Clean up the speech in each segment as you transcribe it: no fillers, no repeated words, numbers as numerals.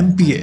MPA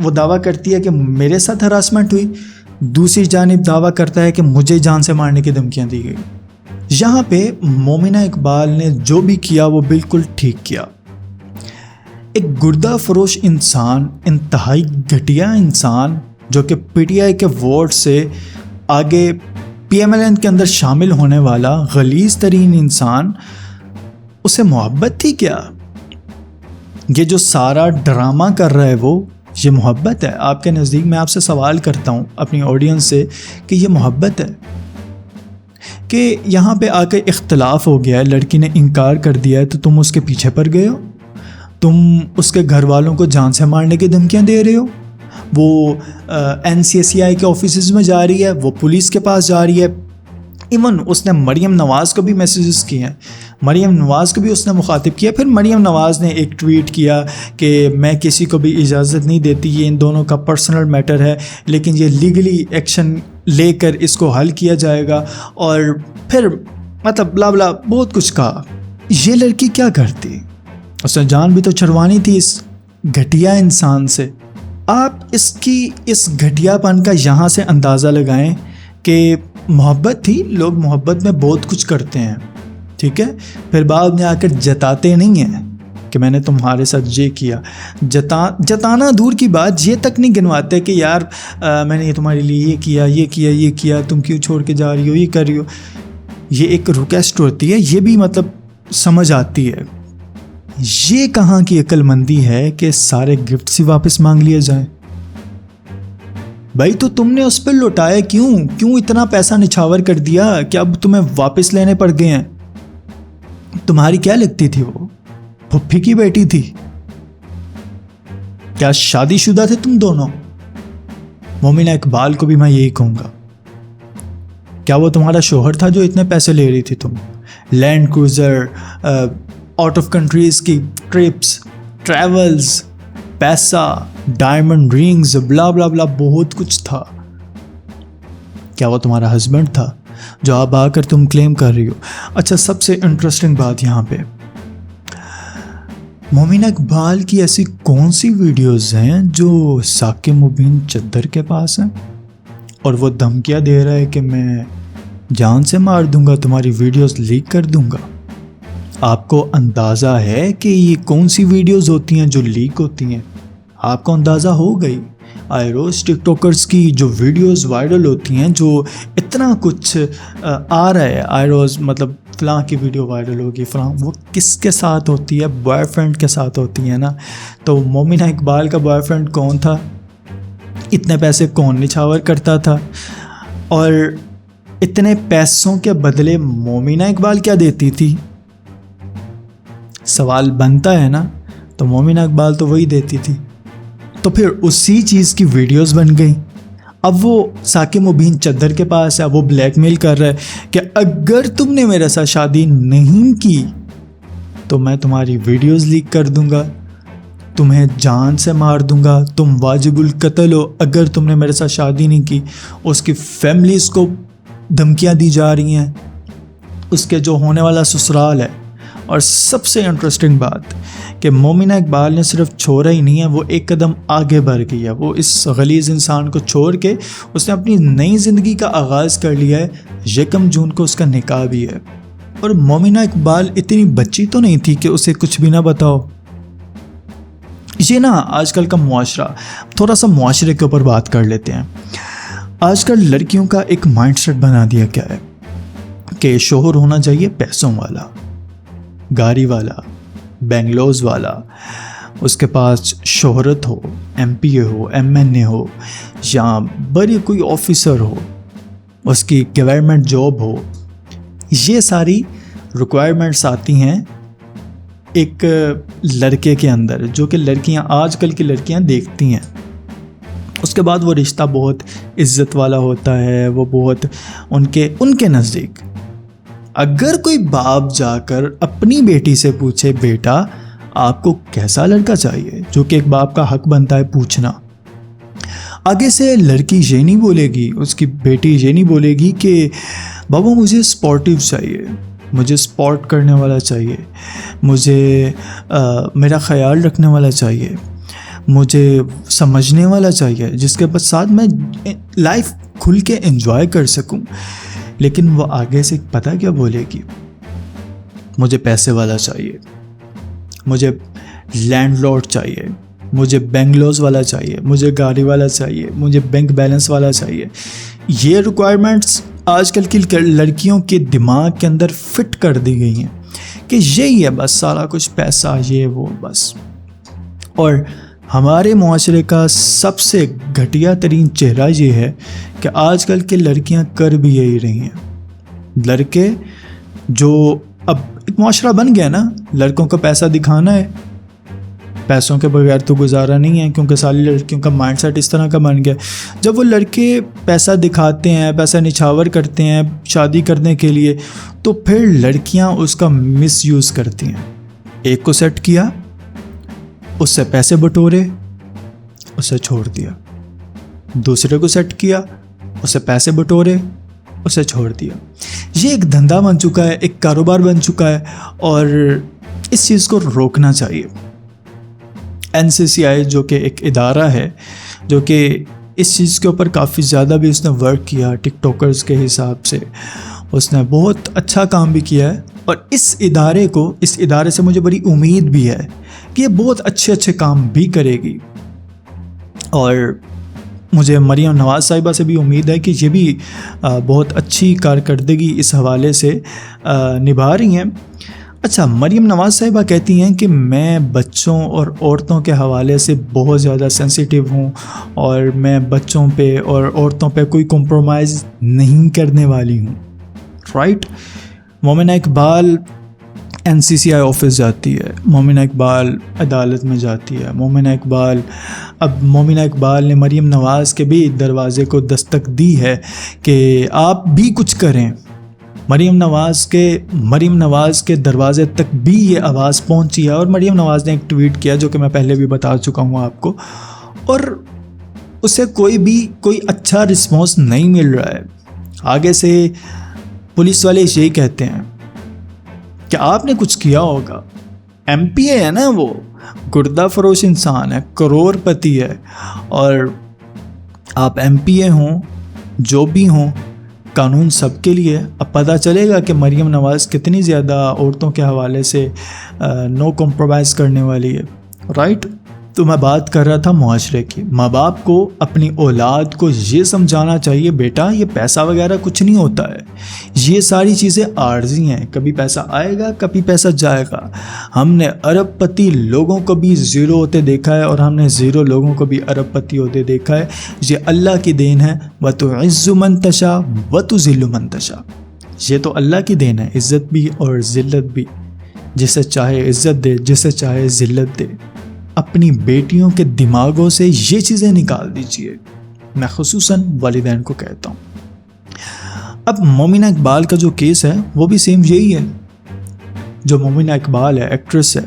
وہ دعویٰ کرتی ہے کہ میرے ساتھ ہراسمنٹ ہوئی، دوسری جانب دعویٰ کرتا ہے کہ مجھے جان سے مارنے کی دھمکیاں دی گئی۔ یہاں پہ مومنہ اقبال نے جو بھی کیا وہ بالکل ٹھیک کیا۔ ایک گردہ فروش انسان، انتہائی گھٹیا انسان جو کہ پی ٹی آئی کے ووٹ سے آگے پی ایم ایل این کے اندر شامل ہونے والا غلیظ ترین انسان، اسے محبت تھی کیا؟ یہ جو سارا ڈرامہ کر رہا ہے وہ یہ محبت ہے؟ آپ کے نزدیک میں آپ سے سوال کرتا ہوں اپنی آڈینس سے کہ یہ محبت ہے؟ کہ یہاں پہ آ کے اختلاف ہو گیا ہے، لڑکی نے انکار کر دیا ہے تو تم اس کے پیچھے پڑ گئے ہو، تم اس کے گھر والوں کو جان سے مارنے کی دھمکیاں دے رہے ہو، وہ NCSEI کے آفیسز میں جا رہی ہے، وہ پولیس کے پاس جا رہی ہے، ایون اس نے مریم نواز کو بھی میسیجز کیے ہیں، مریم نواز کو بھی اس نے مخاطب کیا۔ پھر مریم نواز نے ایک ٹویٹ کیا کہ میں کسی کو بھی اجازت نہیں دیتی، یہ ان دونوں کا پرسنل میٹر ہے، لیکن یہ لیگلی ایکشن لے کر اس کو حل کیا جائے گا، اور پھر مطلب بلا بلا بہت کچھ کہا۔ یہ لڑکی کیا کرتی؟ اس نے جان بھی تو چھڑوانی تھی اس گھٹیا انسان سے۔ آپ اس کی اس گھٹیا پن کا یہاں سے اندازہ لگائیں کہ محبت تھی، لوگ محبت میں بہت کچھ کرتے ہیں، ٹھیک ہے، پھر بعد میں آ کر جتاتے نہیں ہیں کہ میں نے تمہارے ساتھ یہ کیا۔ جتانا دور کی بات، یہ تک نہیں گنواتے کہ یار میں نے تمہارے لیے یہ کیا، تم کیوں چھوڑ کے جا رہی ہو، یہ کر رہی ہو۔ یہ ایک ریکویسٹ ہوتی ہے، یہ بھی مطلب سمجھ آتی ہے۔ یہ کہاں کی عقل مندی ہے کہ سارے گفٹس ہی واپس مانگ لیے جائیں؟ بھائی تو تم نے اس پہ لوٹایا کیوں اتنا پیسہ نچھاور کر دیا کہ اب تمہیں واپس لینے پڑ گئے ہیں؟ تمہاری کیا لگتی تھی؟ وہ پھپھی کی بیٹی تھی؟ کیا شادی شدہ تھے تم دونوں؟ مومنہ اقبال کو بھی میں یہی کہوں گا، کیا وہ تمہارا شوہر تھا جو اتنے پیسے لے رہی تھی تم؟ Land cruiser, out of countries کی ٹرپس، ٹریولز، پیسہ، ڈائمنڈ رنگز، بلا بلا بلا بہت کچھ تھا۔ کیا وہ تمہارا ہسبینڈ تھا جو اب آ کر تم کلیم کر رہی ہو؟ اچھا، سب سے انٹرسٹنگ بات یہاں پہ، مومنہ اقبال کی ایسی کون سی ویڈیوز ہیں جو ثاقب مبین چدر کے پاس ہیں اور وہ دھمکیاں دے رہا ہے کہ میں جان سے مار دوں گا، تمہاری ویڈیوز لیک کر دوں گا؟ آپ کو اندازہ ہے کہ یہ کون سی ویڈیوز ہوتی ہیں جو لیک ہوتی ہیں؟ آپ کو اندازہ ہو گئی؟ آئے روز ٹک ٹاکرز کی جو ویڈیوز وائرل ہوتی ہیں، جو اتنا کچھ آ رہا ہے، آئے روز مطلب فلاں کی ویڈیو وائرل ہوگی، فلاں، وہ کس کے ساتھ ہوتی ہے؟ بوائے فرینڈ کے ساتھ ہوتی ہے نا۔ تو مومنہ اقبال کا بوائے فرینڈ کون تھا؟ اتنے پیسے کون نچھاور کرتا تھا؟ اور اتنے پیسوں کے بدلے مومنہ اقبال کیا دیتی تھی؟ سوال بنتا ہے نا، تو مومنہ اقبال تو وہی دیتی تھی۔ تو پھر اسی چیز کی ویڈیوز بن گئی۔ اب وہ ثاقب مبین چدر کے پاس ہے، وہ بلیک میل کر رہا ہے کہ اگر تم نے میرے ساتھ شادی نہیں کی تو میں تمہاری ویڈیوز لیک کر دوں گا، تمہیں جان سے مار دوں گا، تم واجب القتل ہو اگر تم نے میرے ساتھ شادی نہیں کی۔ اس کی فیملیز کو دھمکیاں دی جا رہی ہیں، اس کے جو ہونے والا سسرال ہے۔ اور سب سے انٹرسٹنگ بات کہ مومنہ اقبال نے صرف چھوڑا ہی نہیں ہے، وہ ایک قدم آگے بڑھ گئی ہے۔ وہ اس غلیظ انسان کو چھوڑ کے اس نے اپنی نئی زندگی کا آغاز کر لیا ہے۔ 1 جون کو اس کا نکاح بھی ہے۔ اور مومنہ اقبال اتنی بچی تو نہیں تھی کہ اسے کچھ بھی نہ بتاؤ۔ یہ نا آج کل کا معاشرہ، تھوڑا سا معاشرے کے اوپر بات کر لیتے ہیں۔ آج کل لڑکیوں کا ایک مائنڈ سیٹ بنا دیا گیا ہے کہ شوہر ہونا چاہیے پیسوں والا، گاڑی والا، بنگلوز والا، اس کے پاس شہرت ہو، MP ہو، MNA ہو، یا بڑی کوئی آفیسر ہو، اس کی گورنمنٹ جاب ہو۔ یہ ساری ریکوائرمنٹس آتی ہیں ایک لڑکے کے اندر، جو کہ لڑکیاں، آج کل کی لڑکیاں دیکھتی ہیں۔ اس کے بعد وہ رشتہ بہت عزت والا ہوتا ہے، وہ بہت ان کے نزدیک۔ اگر کوئی باپ جا کر اپنی بیٹی سے پوچھے بیٹا آپ کو کیسا لڑکا چاہیے، جو کہ ایک باپ کا حق بنتا ہے پوچھنا، آگے سے لڑکی یہ نہیں بولے گی، اس کی بیٹی یہ نہیں بولے گی کہ بابا مجھے سپورٹیو چاہیے، مجھے سپورٹ کرنے والا چاہیے، مجھے میرا خیال رکھنے والا چاہیے، مجھے سمجھنے والا چاہیے جس کے ساتھ میں لائف کھل کے انجوائے کر سکوں. لیکن وہ آگے سے پتہ کیا بولے گی؟ مجھے پیسے والا چاہیے, مجھے لینڈ لارڈ چاہیے, مجھے بنگلوز والا چاہیے, مجھے گاڑی والا چاہیے, مجھے بینک بیلنس والا چاہیے. یہ ریکوائرمنٹس آج کل کی لڑکیوں کے دماغ کے اندر فٹ کر دی گئی ہیں کہ یہی ہے بس سارا کچھ, پیسہ یہ وہ بس. اور ہمارے معاشرے کا سب سے گھٹیا ترین چہرہ یہ ہے کہ آج کل کے لڑکیاں کر بھی یہی رہی ہیں. لڑکے جو اب ایک معاشرہ بن گیا نا, لڑکوں کو پیسہ دکھانا ہے, پیسوں کے بغیر تو گزارا نہیں ہے, کیونکہ ساری لڑکیوں کا مائنڈ سیٹ اس طرح کا بن گیا. جب وہ لڑکے پیسہ دکھاتے ہیں, پیسہ نچھاور کرتے ہیں شادی کرنے کے لیے, تو پھر لڑکیاں اس کا مس یوز کرتی ہیں. ایک کو سیٹ کیا, اس سے پیسے بٹورے, اسے چھوڑ دیا. دوسرے کو سیٹ کیا, اس سے پیسے بٹورے, اسے چھوڑ دیا. یہ ایک دھندا بن چکا ہے, ایک کاروبار بن چکا ہے, اور اس چیز کو روکنا چاہیے. NCCI جو کہ ایک ادارہ ہے جو کہ اس چیز کے اوپر کافی زیادہ بھی اس نے ورک کیا, ٹک ٹاکرز کے حساب سے اس نے بہت اچھا کام بھی کیا ہے. اور اس ادارے سے مجھے بڑی امید بھی ہے کہ یہ بہت اچھے کام بھی کرے گی. اور مجھے مریم نواز صاحبہ سے بھی امید ہے کہ یہ بھی بہت اچھی کارکردگی اس حوالے سے نبھا رہی ہیں. اچھا, مریم نواز صاحبہ کہتی ہیں کہ میں بچوں اور عورتوں کے حوالے سے بہت زیادہ سینسیٹیو ہوں, اور میں بچوں پہ اور عورتوں پہ کوئی کمپرومائز نہیں کرنے والی ہوں. رائٹ. مومنہ اقبال NCCI آفس جاتی ہے, مومنہ اقبال عدالت میں جاتی ہے, مومنہ اقبال نے مریم نواز کے بھی دروازے کو دستک دی ہے کہ آپ بھی کچھ کریں. مریم نواز کے دروازے تک بھی یہ آواز پہنچی ہے, اور مریم نواز نے ایک ٹویٹ کیا جو کہ میں پہلے بھی بتا چکا ہوں آپ کو, اور اسے کوئی اچھا رسپانس نہیں مل رہا ہے. آگے سے پولیس والے یہی کہتے ہیں کہ آپ نے کچھ کیا ہوگا. MP ہے نا, وہ گردہ فروش انسان ہے, کروڑ پتی ہے, اور آپ MP ہوں جو بھی ہوں, قانون سب کے لیے. اب پتہ چلے گا کہ مریم نواز کتنی زیادہ عورتوں کے حوالے سے نو کمپرومائز کرنے والی ہے. رائٹ. تو میں بات کر رہا تھا معاشرے کی. ماں باپ کو اپنی اولاد کو یہ سمجھانا چاہیے, بیٹا یہ پیسہ وغیرہ کچھ نہیں ہوتا ہے, یہ ساری چیزیں عارضی ہیں, کبھی پیسہ آئے گا کبھی پیسہ جائے گا. ہم نے ارب پتی لوگوں کو بھی زیرو ہوتے دیکھا ہے, اور ہم نے زیرو لوگوں کو بھی ارب پتی ہوتے دیکھا ہے. یہ اللہ کی دین ہے. وَتُعِزُّ مَن تَشَاءُ وَتُذِلُّ مَن تَشَاءُ. یہ تو اللہ کی دین ہے, عزت بھی اور ذلت بھی. جسے چاہے عزت دے, جسے چاہے ذلت دے. اپنی بیٹیوں کے دماغوں سے یہ چیزیں نکال دیجئے. میں خصوصاً والدین کو کہتا ہوں. اب مومنہ اقبال کا جو کیس ہے وہ بھی سیم یہی ہے. جو مومنہ اقبال ہے, ایکٹریس ہے,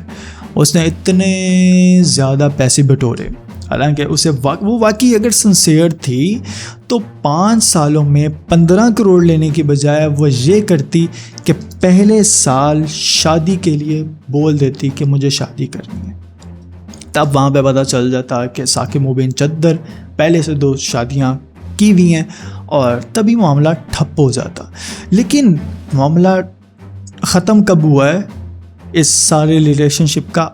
اس نے اتنے زیادہ پیسے بٹورے, حالانکہ اسے وہ واقعی اگر سنسیئر تھی تو 5 سالوں میں 15 کروڑ لینے کی بجائے وہ یہ کرتی کہ پہلے سال شادی کے لیے بول دیتی کہ مجھے شادی کرنی ہے. تب وہاں پہ پتہ چل جاتا کہ ثاقب مبین چدر پہلے سے 2 شادیاں کی ہوئی ہیں, اور تبھی معاملہ ٹھپ ہو جاتا. لیکن معاملہ ختم کب ہوا ہے اس سارے ریلیشن شپ کا؟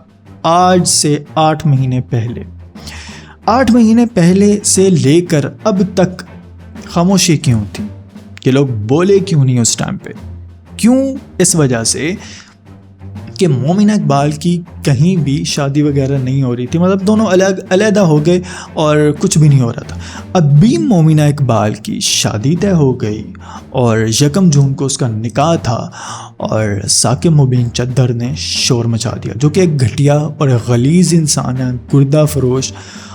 آج سے 8 مہینے پہلے. 8 مہینے پہلے سے لے کر اب تک خاموشی کیوں تھی؟ کہ لوگ بولے کیوں نہیں اس ٹائم پہ؟ کیوں؟ اس وجہ سے کہ مومنہ اقبال کی کہیں بھی شادی وغیرہ نہیں ہو رہی تھی. مطلب دونوں علیحدہ ہو گئے اور کچھ بھی نہیں ہو رہا تھا. اب بھی مومنہ اقبال کی شادی طے ہو گئی, اور 1 جون کو اس کا نکاح تھا, اور ثاقب مبین چدر نے شور مچا دیا, جو کہ ایک گھٹیا اور غلیظ انسان ہے, گردہ فروش,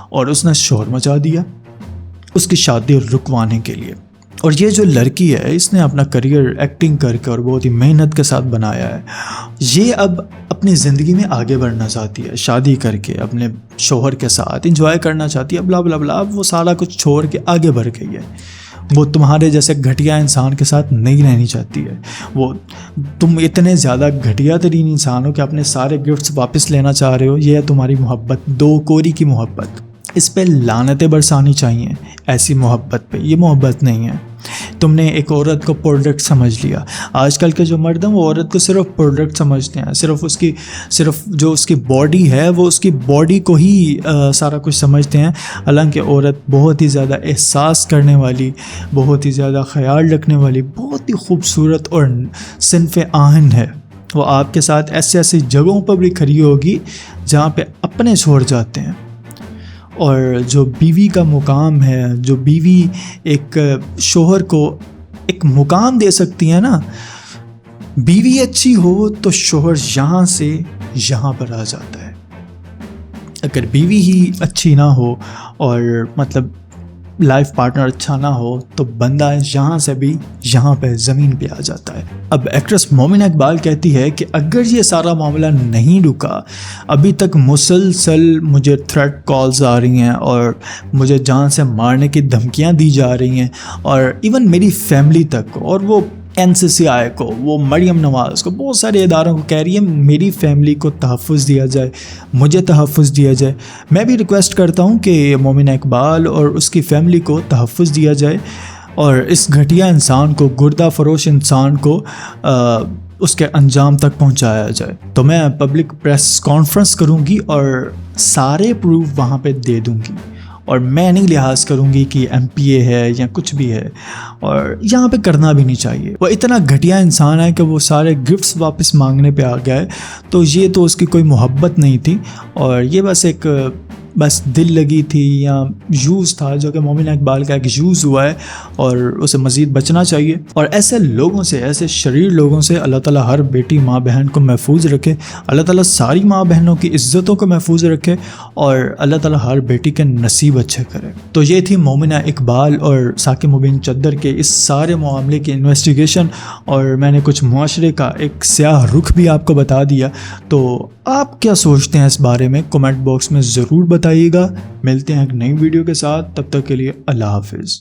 اور اس نے شور مچا دیا اس کی شادی رکوانے کے لیے. اور یہ جو لڑکی ہے, اس نے اپنا کریئر ایکٹنگ کر کے اور بہت ہی محنت کے ساتھ بنایا ہے. یہ اب اپنی زندگی میں آگے بڑھنا چاہتی ہے, شادی کر کے اپنے شوہر کے ساتھ انجوائے کرنا چاہتی ہے, بلا بلا بلا. اب وہ سارا کچھ چھوڑ کے آگے بڑھ گئی ہے. وہ تمہارے جیسے گھٹیا انسان کے ساتھ نہیں رہنی چاہتی ہے. وہ تم اتنے زیادہ گھٹیا ترین انسان ہو کہ اپنے سارے گفٹس واپس لینا چاہ رہے ہو. یہ ہے تمہاری محبت، دو کوری کی محبت. اس پہ لعنتیں برسانی چاہیے ایسی محبت پہ. یہ محبت نہیں ہے. تم نے ایک عورت کو پروڈکٹ سمجھ لیا. آج کل کے جو مرد ہیں وہ عورت کو صرف پروڈکٹ سمجھتے ہیں، صرف جو اس کی باڈی ہے وہ اس کی باڈی کو ہی سارا کچھ سمجھتے ہیں. حالانکہ عورت بہت ہی زیادہ احساس کرنے والی، بہت ہی زیادہ خیال رکھنے والی، بہت ہی خوبصورت اور صنف آہن ہے. وہ آپ کے ساتھ ایسی جگہوں پر بھی کھڑی ہوگی جہاں پہ اپنے چھوڑ جاتے ہیں. اور جو بیوی کا مقام ہے، جو بیوی ایک شوہر کو ایک مقام دے سکتی ہے نا، بیوی اچھی ہو تو شوہر یہاں سے یہاں پر آ جاتا ہے. اگر بیوی ہی اچھی نہ ہو اور مطلب لائف پارٹنر اچھا نہ ہو تو بندہ یہاں سے بھی یہاں پہ زمین پہ آ جاتا ہے. اب ایکٹریس مومنہ اقبال کہتی ہے کہ اگر یہ سارا معاملہ نہیں رکا، ابھی تک مسلسل مجھے تھریٹ کالز آ رہی ہیں اور مجھے جان سے مارنے کی دھمکیاں دی جا رہی ہیں، اور ایون میری فیملی تک، اور وہ NCCI کو، وہ مریم نواز کو، بہت سارے اداروں کو کہہ رہی ہے میری فیملی کو تحفظ دیا جائے، مجھے تحفظ دیا جائے. میں بھی ریکویسٹ کرتا ہوں کہ مومنہ اقبال اور اس کی فیملی کو تحفظ دیا جائے اور اس گھٹیا انسان کو، گردہ فروش انسان کو اس کے انجام تک پہنچایا جائے. تو میں پبلک پریس کانفرنس کروں گی اور سارے پروف وہاں پہ دے دوں گی، اور میں نہیں لحاظ کروں گی کہ MPA ہے یا کچھ بھی ہے، اور یہاں پہ کرنا بھی نہیں چاہیے. وہ اتنا گھٹیا انسان ہے کہ وہ سارے گفٹس واپس مانگنے پہ آ گیا ہے. تو یہ تو اس کی کوئی محبت نہیں تھی، اور یہ بس دل لگی تھی یا یوز تھا، جو کہ مومنہ اقبال کا ایک یوز ہوا ہے، اور اسے مزید بچنا چاہیے. اور ایسے لوگوں سے، ایسے شریر لوگوں سے اللہ تعالیٰ ہر بیٹی ماں بہن کو محفوظ رکھے. اللہ تعالیٰ ساری ماں بہنوں کی عزتوں کو محفوظ رکھے، اور اللہ تعالیٰ ہر بیٹی کے نصیب اچھے کرے. تو یہ تھی مومنہ اقبال اور ثاقب مبین چدر کے اس سارے معاملے کی انویسٹیگیشن، اور میں نے کچھ معاشرے کا ایک سیاہ رخ بھی آپ کو بتا دیا. تو آپ کیا سوچتے ہیں اس بارے میں؟ کمنٹ باکس میں ضرور بتائیے گا. ملتے ہیں ایک نئی ویڈیو کے ساتھ، تب تک کے لیے اللہ حافظ.